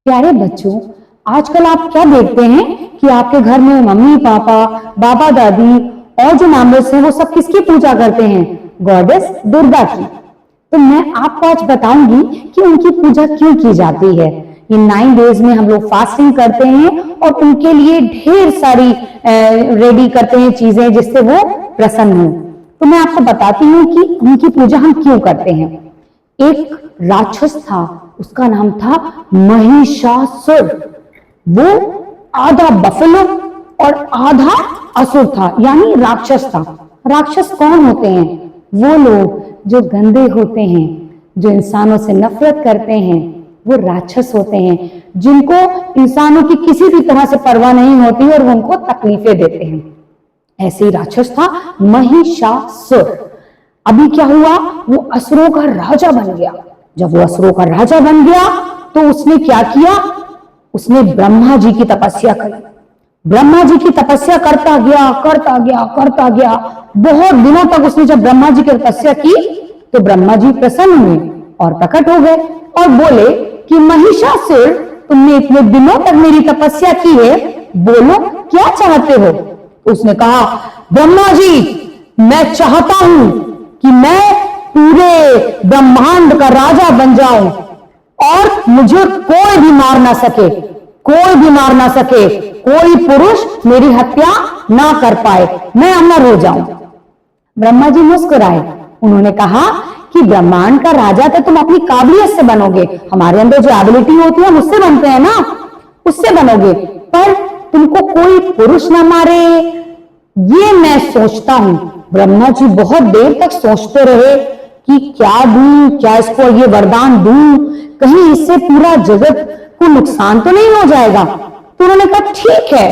प्यारे बच्चों, आजकल आप क्या देखते हैं कि आपके घर में मम्मी पापा, बाबा दादी और जो मेंबर्स हैं वो सब किसकी पूजा करते हैं? गॉडेस दुर्गा की। तो मैं आपको आज बताऊंगी कि उनकी पूजा क्यों की जाती है। इन 9 डेज में हम लोग फास्टिंग करते हैं और उनके लिए ढेर सारी रेडी करते हैं चीजें जिससे वो प्रसन्न हो। तो मैं आपको बताती हूँ कि उनकी पूजा हम क्यों करते हैं। एक राक्षस था, उसका नाम था महिषासुर। वो आधा बफेलो और आधा असुर था, यानी राक्षस था। राक्षस कौन होते हैं? वो लोग जो गंदे होते हैं, जो इंसानों से नफरत करते हैं, वो राक्षस होते हैं, जिनको इंसानों की किसी भी तरह से परवाह नहीं होती और वो उनको तकलीफें देते हैं। ऐसे ही राक्षस था महिषासुर। अभी क्या हुआ? वो असुरों का राजा बन गया। जब वो असुरों का राजा बन गया तो उसने क्या किया? उसने ब्रह्मा जी की तपस्या करी। ब्रह्मा जी की तपस्या करता गया, करता गया, करता गया। बहुत दिनों तक उसने जब ब्रह्मा जी की तपस्या की तो ब्रह्मा जी प्रसन्न हुए और प्रकट हो गए और बोले कि महिषासुर, तुमने इतने दिनों तक मेरी तपस्या की है, बोलो क्या चाहते हो? उसने कहा, ब्रह्मा जी, मैं चाहता हूं कि मैं पूरे ब्रह्मांड का राजा बन जाऊं और मुझे कोई भी मार ना सके, कोई भी मार ना सके, कोई पुरुष मेरी हत्या ना कर पाए, मैं अमर हो जाऊं। ब्रह्मा जी मुस्कुराए। उन्होंने कहा कि ब्रह्मांड का राजा तो तुम अपनी काबिलियत से बनोगे, हमारे अंदर जो एबिलिटी होती है उससे बनते हैं ना, उससे बनोगे, पर तुमको कोई पुरुष ना मारे, ये मैं सोचता हूं। ब्रह्मा जी बहुत देर तक सोचते रहे कि क्या दूं, क्या इसको ये वरदान दूं, कहीं इससे पूरा जगत को नुकसान तो नहीं हो जाएगा। तो उन्होंने कहा, ठीक है,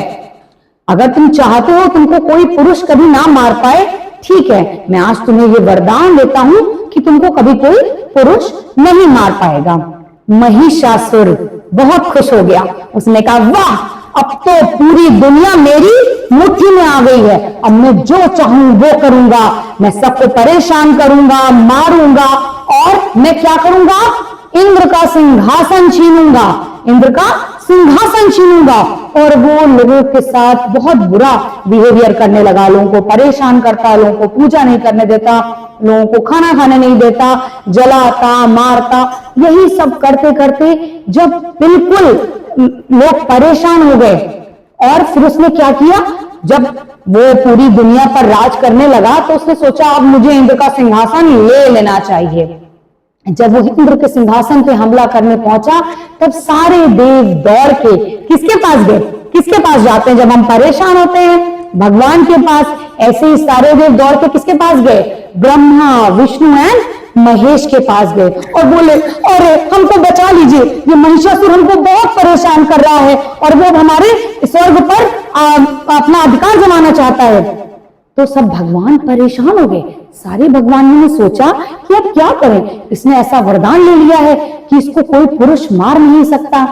अगर तुम चाहते हो तुमको कोई पुरुष कभी ना मार पाए, ठीक है, मैं आज तुम्हें ये वरदान देता हूं कि तुमको कभी कोई पुरुष नहीं मार पाएगा। महिषासुर बहुत खुश हो गया। उसने कहा, वाह, अब तो पूरी दुनिया मेरी मुट्ठी में आ गई है, अब मैं जो चाहूं वो करूंगा, मैं सबको परेशान करूंगा, मारूंगा और मैं क्या करूंगा? इंद्र का सिंहासन छीनूंगा, इंद्र का सिंहासन छीनूंगा। और वो लोगों के साथ बहुत बुरा बिहेवियर करने लगा, लोगों को परेशान करता, लोगों को पूजा नहीं करने देता, लोगों को खाना खाने नहीं देता, जलाता, मारता। यही सब करते करते जब बिल्कुल लोग परेशान हो गए और फिर उसने क्या किया? जब वो पूरी दुनिया पर राज करने लगा तो उसने सोचा, अब मुझे इंद्र का सिंहासन ले लेना चाहिए। जब वो इंद्र के सिंहासन पे हमला करने पहुंचा तब सारे देव दौड़ के किसके पास गए? किसके पास जाते हैं जब हम परेशान होते हैं? भगवान के पास। ऐसे ही सारे देव दौड़ के किसके पास गए? ब्रह्मा, विष्णु एंड महेश के पास गए और बोले, अरे हमको बचा लीजिए, ये महिषासुर हमको बहुत परेशान कर रहा है और वो हमारे स्वर्ग पर अपना अधिकार जमाना चाहता है। तो सब भगवान परेशान हो गए। सारे भगवानों ने सोचा कि अब क्या करें, इसने ऐसा वरदान ले लिया है कि इसको कोई पुरुष मार नहीं सकता।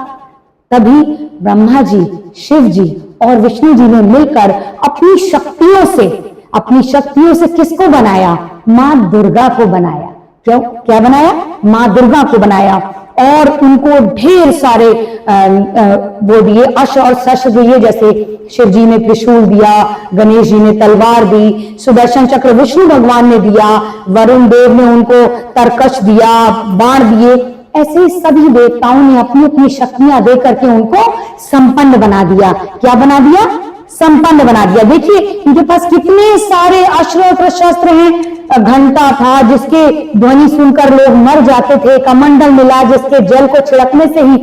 तभी ब्रह्मा जी, शिव जी और विष्णु जी ने मिलकर अपनी शक्तियों से किसको बनाया? मां दुर्गा को बनाया। क्यों? क्या बनाया? मां दुर्गा को बनाया और उनको ढेर सारे वो दिए, अस्त्र और शस्त्र दिए। जैसे शिव जी ने त्रिशूल दिया, गणेश जी ने तलवार दी, सुदर्शन चक्र विष्णु भगवान ने दिया, वरुण देव ने उनको तरकश दिया, बाण दिए। ऐसे सभी देवताओं ने अपनी अपनी शक्तियां दे करके उनको संपन्न बना दिया। क्या बना दिया? संपन्न बना दिया। देखिए इनके पास कितने सारे अस्त्र और शस्त्र हैं। घंटा था जिसके ध्वनि सुनकर लोग मर जाते थे, कमंडल मिला जिसके जल को छिड़कने से ही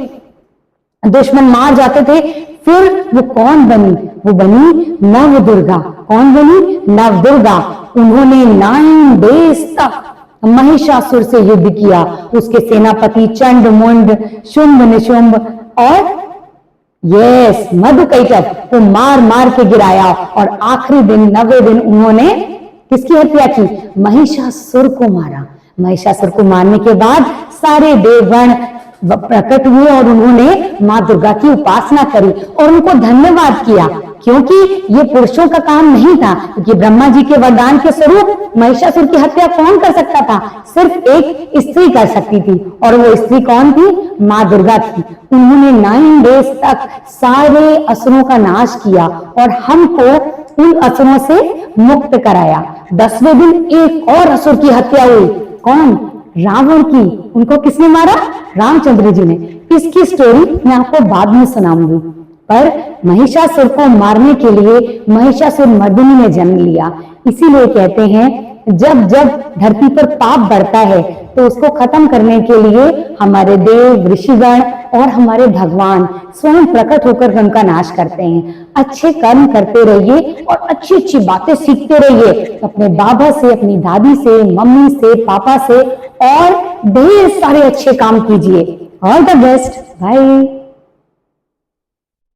दुश्मन मार जाते थे। फिर वो कौन बनी? वो बनी नव दुर्गा। कौन बनी? नव दुर्गा। उन्होंने 9 डेज तक महिषासुर से युद्ध किया। उसके सेनापति चंड मुंड, शुंभ निशुंभ और मधुकैटभ को मार मार के गिराया और आखिरी दिन 9वें दिन उन्होंने किसकी हत्या की? महिषासुर को मारा। महिषासुर को मारने के बाद सारे देवगण प्रकट हुए और उन्होंने मां दुर्गा की उपासना करी और उनको धन्यवाद किया। क्योंकि ये पुरुषों का काम नहीं था, क्योंकि ब्रह्मा जी के वरदान के स्वरूप महिषासुर की हत्या कौन कर सकता था? सिर्फ एक स्त्री कर सकती थी, और वो स्त्री कौन थी? माँ दुर्गा थी। उन्होंने 9 डेज तक सारे असुरों का नाश किया और हमको उन असुरों से मुक्त कराया। 10वें दिन एक और असुर की हत्या हुई। कौन? रावण की। उनको किसने मारा? रामचंद्र जी ने। इसकी स्टोरी मैं आपको बाद में सुनाऊंगी। पर महिषासुर को मारने के लिए महिषासुर मर्दिनी ने जन्म लिया। इसीलिए कहते हैं जब जब धरती पर पाप बढ़ता है तो उसको खत्म करने के लिए हमारे देव, ऋषिगण और हमारे भगवान स्वयं प्रकट होकर उनका नाश करते हैं। अच्छे कर्म करते रहिए और अच्छी अच्छी बातें सीखते रहिए अपने बाबा से, अपनी दादी से, मम्मी से, पापा से, और ढेर सारे अच्छे काम कीजिए। All the best. बाय।